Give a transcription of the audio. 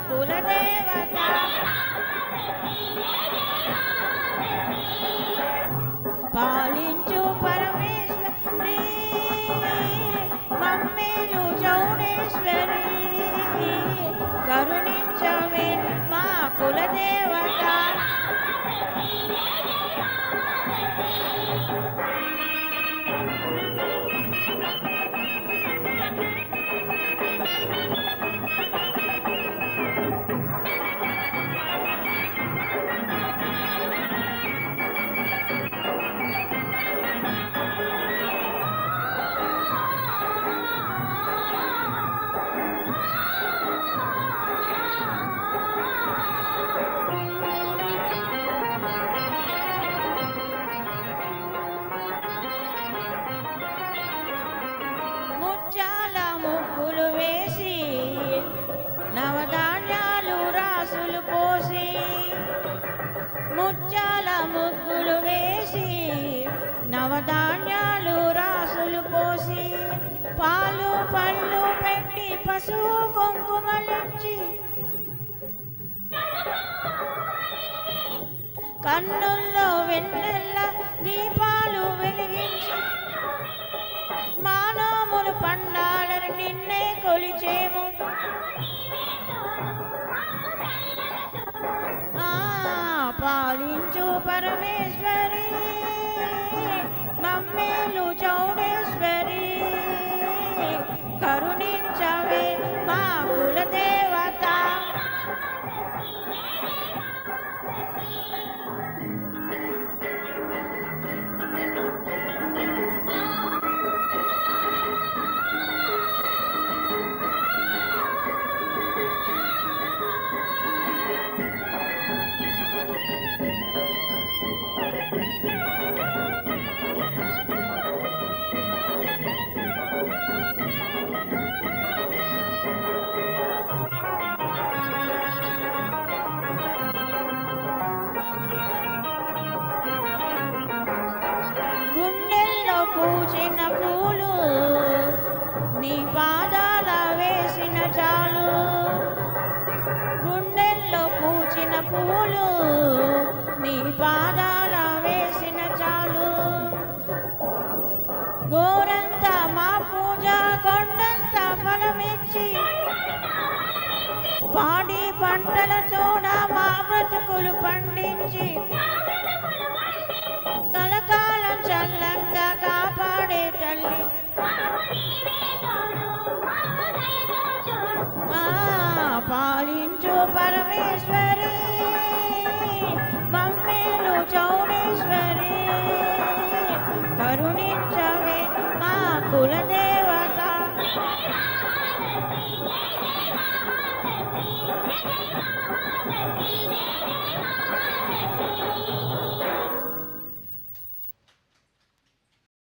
కులదేవత పాలించు పరమేశ్వరి మమ్మేలు చౌడేశ్వరి కరుణించవే మా కులదేవత ముత్యాల ముగ్గులు వేసి నవధాన్యాలు రాసులు పోసి ముత్యాల ముగ్గులు వేసి నవధాన్యాలు రాసులు పోసి పాలు పళ్ళు పెట్టి పశువు కుంకుమలిచ్చి కన్నుల్లో వెన్నెల్ల దీపాలు వెలిగించి మానవులు పండాలని నిన్నే కొలిచేము పాలించు పరమేశ్వరి మమ్మేలు చౌడేశ్వరి కరుణించవే మా కులదేవత గుండెల్లో పూచిన పూలు నీ పాదాల వేసిన చాలు గుండెల్లో పూచిన పూలు నీ పాదాల వేసిన చాలు గోరంత మా పూజ కొండంత ఫలమిచ్చి పాడి పంటలతోడ మా బ్రతుకులు పండించి కలకాలం చల్లంగా కాపాడే తల్లి పాలించు పరమేశ్వరి మమ్మేలు చౌడేశ్వరి కరుణించవే మా కులదేవత